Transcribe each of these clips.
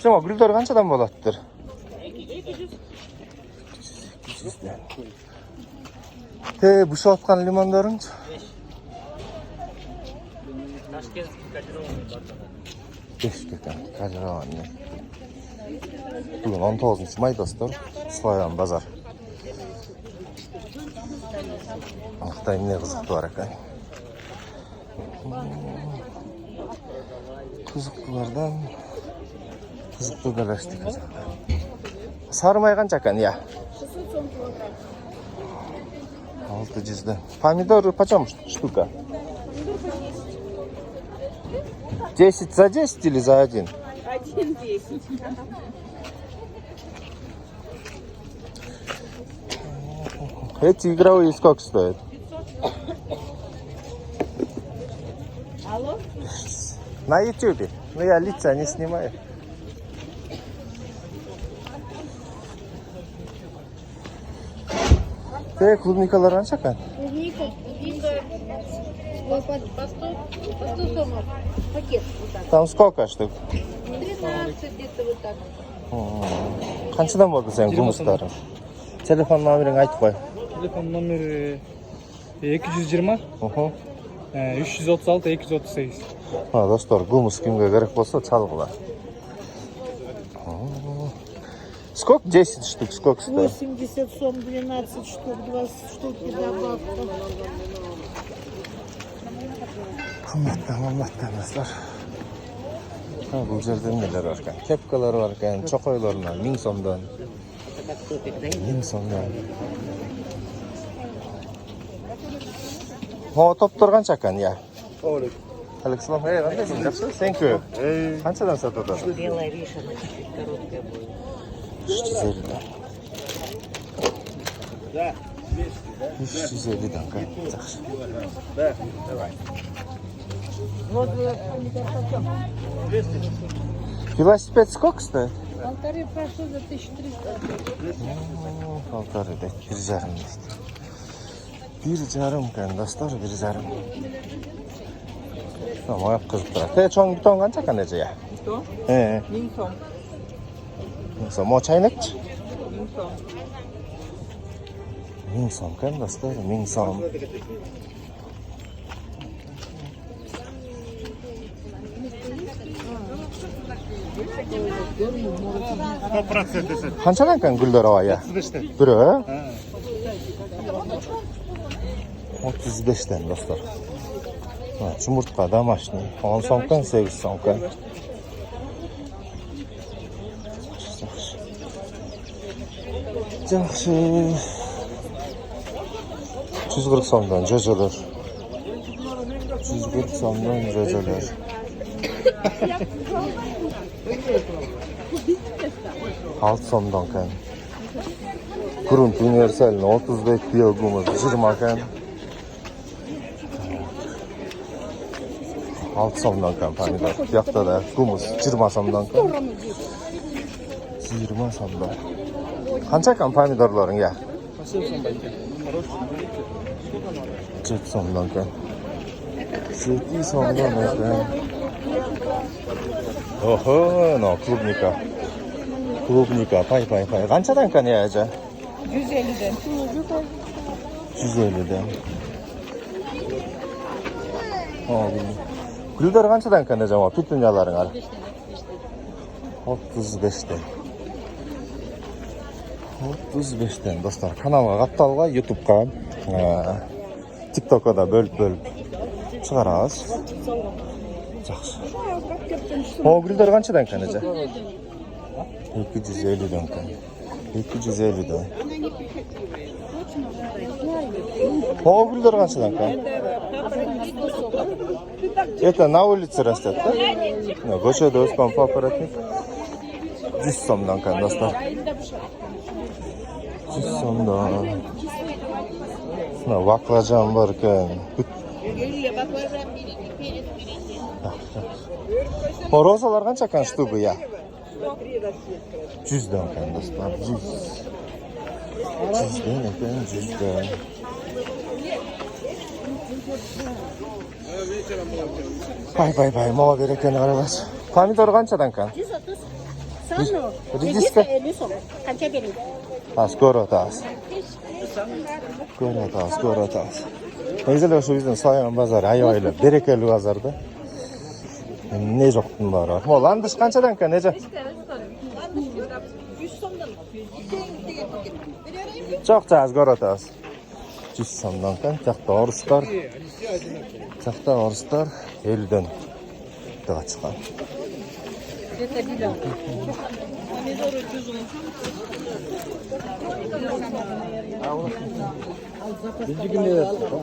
Jomo gullar qanchadan bo'laddir? 200 dan. Bu sotgan limonlaring-chi? 5 ketan, Kajirovonni. Bugun 19-may dostlar, Sloyan bozor. Aqtayim ne qiziqdi bor ekan. Qiziqlardan qiziqdi dalashdik. Sarmay qancha ekan ya? 600 dan. Помидор почем штука? 10 за 10 или за 1? 1,10. Эти игровые сколько стоят? Алло? На YouTube. Но я лица не снимаю. Клубникалар қанша екен? Клубника по 100 сомов. Пакет вот так. Там сколько штук? 13 где-то вот так. Қаншадан болды сен жұмыстарың? Телефон номерін айтып қой. Telefon номері 220 336 238. Достар, гумус кімге керек болса чалғылар. Сколько? 10 штук, сколько стоит? 80 сом, 12 штук, 20 штуки добавка. Қымбаттан достар. Бұл жерде нелер бар екен? Кепкалар бар екен, чоқойларынан 1000 сомдан. 1000 сомдан. Топтар қанша екен, я? Александр, қандайсың, жақсы? Thank you. Қаншадан сатып жатыр? Белая вишенка, чуть короткая будет. 350 дан, жақсы. Велосипед сколько стоит? Полторы прошу за 1300. Полторы, да, 1,5 дейт. 1,5 екен, достар, 1,5. Моя қызып тұрады. Чоң бутон қанша екен әже, я? Что? 1000 сом. 1000 сом. Мо чайнекчи? 1000 сом. 1000 сом екен, достар, 1000 сом. Қаншадан екен гүлдар ава, я? 35-тен. Бірі? 35-тен, достар. Жұмыртқа домашний. 10 сомдан 8 сомдан. Жақсы. 140 сомдан жөжелер. 140 сомдан жөжелер. Алты сомдан екен. Грунт универсальный 35 биогумус 20 екен. 6 сомдан екен помидор. Бұяқта да гумус 20 сомдан екен. 20 сомдан. Қанша екен помидорларың, я? 7 сомдан екен. 7 сомдан екен. Охо, но клубника. Клубника, пай. Қаншадан екен, я, әже? 150. 150-ден. Гүлдар қаншадан екен, әже, петуняларың? 35-тен. 35-тен, достар. Каналға қапталға, ютубқа, тиктокқа да бөліп шығарасыз. Жақсы. Гүлдар қаншадан екен, әже? 250-ден екен. 250-ден. Гүлдар қаншадан екен? Это на улице растет, да? Көшеде өскен папоротник. 100 сомдан екен, достар. 100 сомдан. Баклажан бар екен. Розалар қанша екен штугы, я? 100-ден екен, достар. 100-ден екен, 100-ден. Пай, мама берекені қарабас. Помидор қаншадан екен? Санно. Редиска? 50 сом. Қанша береді? Az көріп атамыз. Көріп атамыз. Негізі ошо биздин Славян базары аябай берекелүү базар да. Не жоктун баары бар. Могул андыш канчадан экен, эже? 100 сомдан. Жок, аз көріп атабыз. 100 сомдон экен. Жакта орустар. Жакта орустар 50ден дага чыккан.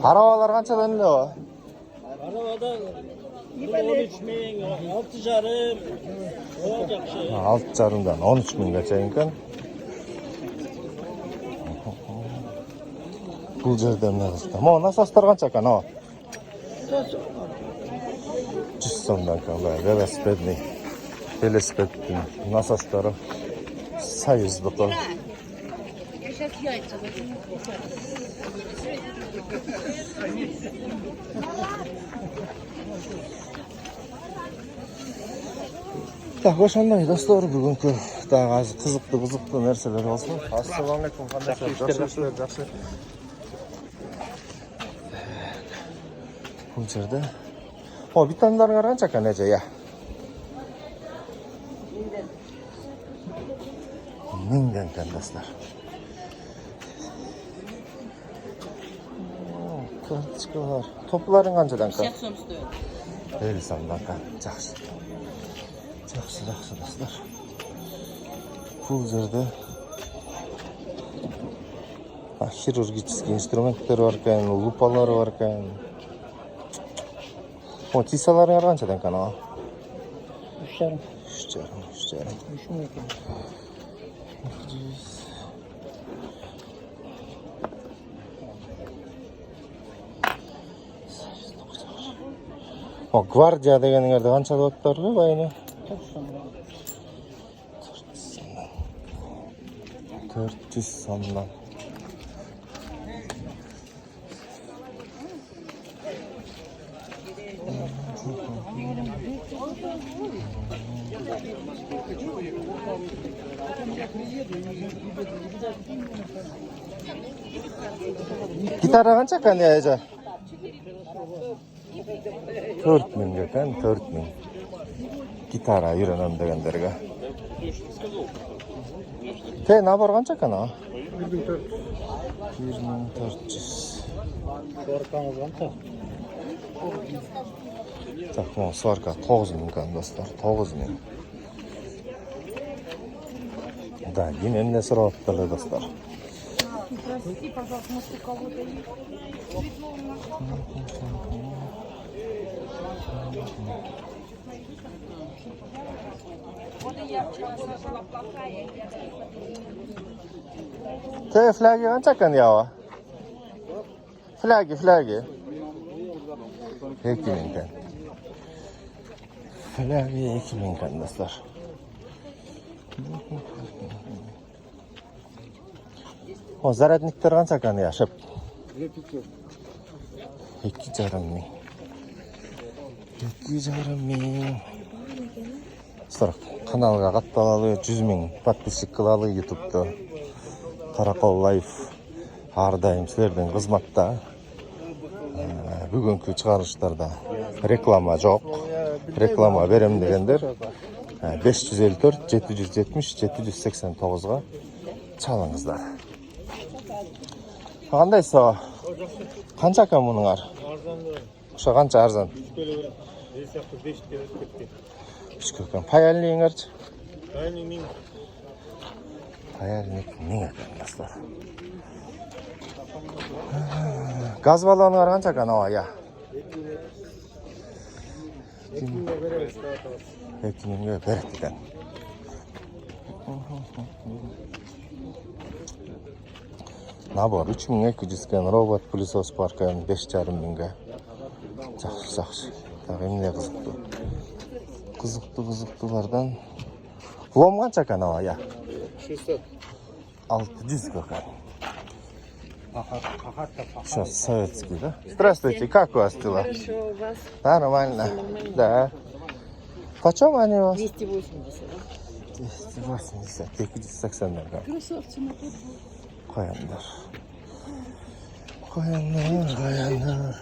Арабалар канчадан эле ба? Arabada 13 bin, 6,5, o жақсы. 6,5-дан 13 миңге чейин экен. Бул жерде эмне кылышты? Могу насостор канча экен ага? 100 сомдон экен бай, велосипедтин насостору. Союздуку. Так, ошондой достор, бүгүнкү дагы азыр кызыктуу нерселер болсун. Ассалам алейкум, кандайсыздар? Жакшы. Бул жерде. О, витаминдарыңар канча экен, эже, я? 1000ден экен, достор. Карточкалар. Топларың канчадан экен? 50 сом стоит. 50 сомдон экен. Жакшы, достор. Бул жерде хирургический инструменттер бар экен, лупалар бар экен. О, тисаларыңар канчадан экен ага? 3,5. 3,5. 3 мың екен. О, гвардия дегениңерди канча деп аттарлы байыны? 400 сомдон. Гитара канча экен, эже? 4000 экен, 4000. Гитара үйрөнөм дегендерге. Набор канча экен ага? 1400. Коркамыз қанша? Так, могу сварка 9000 экен, достор, 9000. Да, эмне сурап атты, достор. Прости, пожалуйста, может, у кого-то есть? Флаги канча экен, яба? Флаги. 2000 экен. Флаги 2000 экен, достор. О, зарядниктер канча экен, яшып? 2,5 миң. Достор, каналга катталалы, 100 миң подписчик кылалы YouTube'да. Каракол лайф ар дайым силердин кызматта. Бүгүнкү чыгарыштарда реклама жок. Реклама берем дегендер 554 770 789-га чалыңыздар. Кандайсыз? Канча экен мунуңар? Ошо канча арзан? 3 экен. Паяльниңерчи? Паяльник 1000 экен, достор. Газ баллоnuңар канча экен ага, я? 2000 берет экен. Набор 3200 экен, робот пылесос бар экен 5,5 миңге. Жакшы. Так, эмне кызыктуулардан. Лом канча экен ага, я? 600. 600 экен. Сейчас советский, да? Здравствуйте, как у вас дела? Хорошо, у вас Нормально. Да. Почем они у вас? 280. 280, 280 берген. Красавцы на подбор. Qo'yanlar. Qo'yanlar.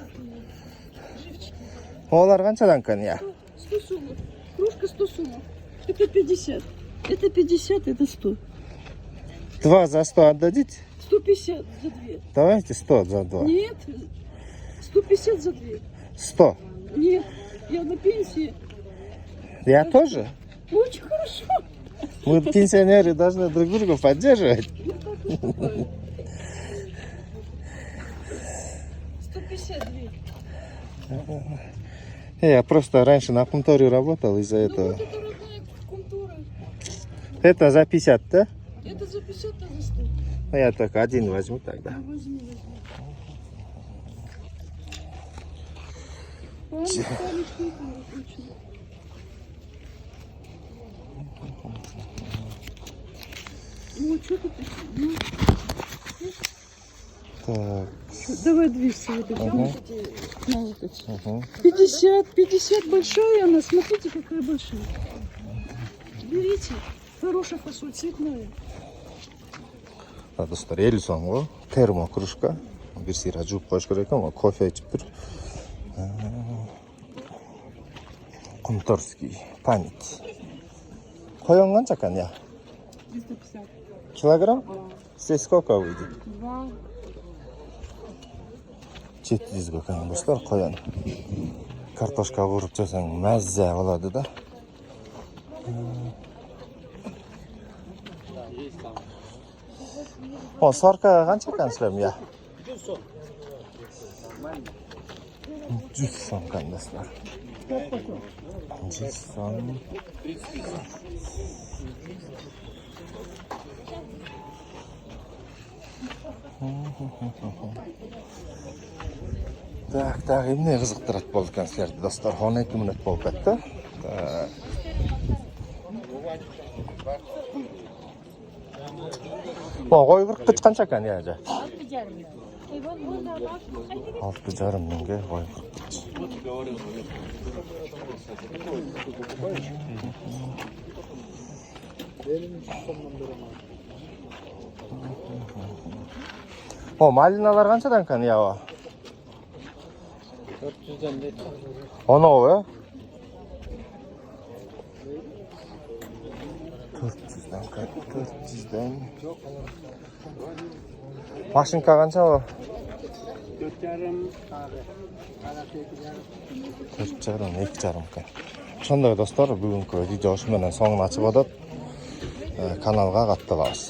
Olar qanchadan ekan ya? 100 сомов. Кружка 100 сомов. Это 50. Это 50, это 100. 2 за 100 отдадите? 150 за 2. Давайте 100 за 2. Нет, 150 за 2. 100. Нет, я на пенсии. Я тоже? Очень хорошо. Мы пенсионеры должны друг друга поддерживать. Я так выступаю. 152. Я просто раньше на конторе работал из-за Ну этого. вот это родная контора. Это за 50, да? Это за 50, а за 100. Ну, я только один возьму тогда. Ну, возьми. Память культуры, точно. Ну, что ты такое? Ну, Так. давай 200 вот эти. Ага. Вот эти, на вот эти. Угу. 50 большая она. Смотрите, какая большая. Берите. Хорошая фасоль, цветная. Dostlar 50 so'm termo krujka. Bir sira juvib qo'yish kerak ekan. Kofe ichib tur. Qumtorskiy pamять. Qo'yon qancha ekan ya? 350. Kilogramm? Здесь сколько выйдет? 2. 700 ga ekan do'stlar qo'yon. Kartoshka urib yesang mazza bo'ladi-da. O sorka qancha ekan sizlar ya? 100 so'm ekan do'stlar. 100 so'm. Так, эмне кызыктырат болду экен силерди достор. 12 мүнөт болуп кетти. Кой кыркыч канча экен я же? 6,5 миңге кой кыркыч. Малиналар канчадан экен я? 400'den de. Onu o 400'den. Maşinka kança o? 4,5 ekan. Ошондой достор, бүгүнкү видео ушу менен соңун ачып атат. Каналга катталабыз.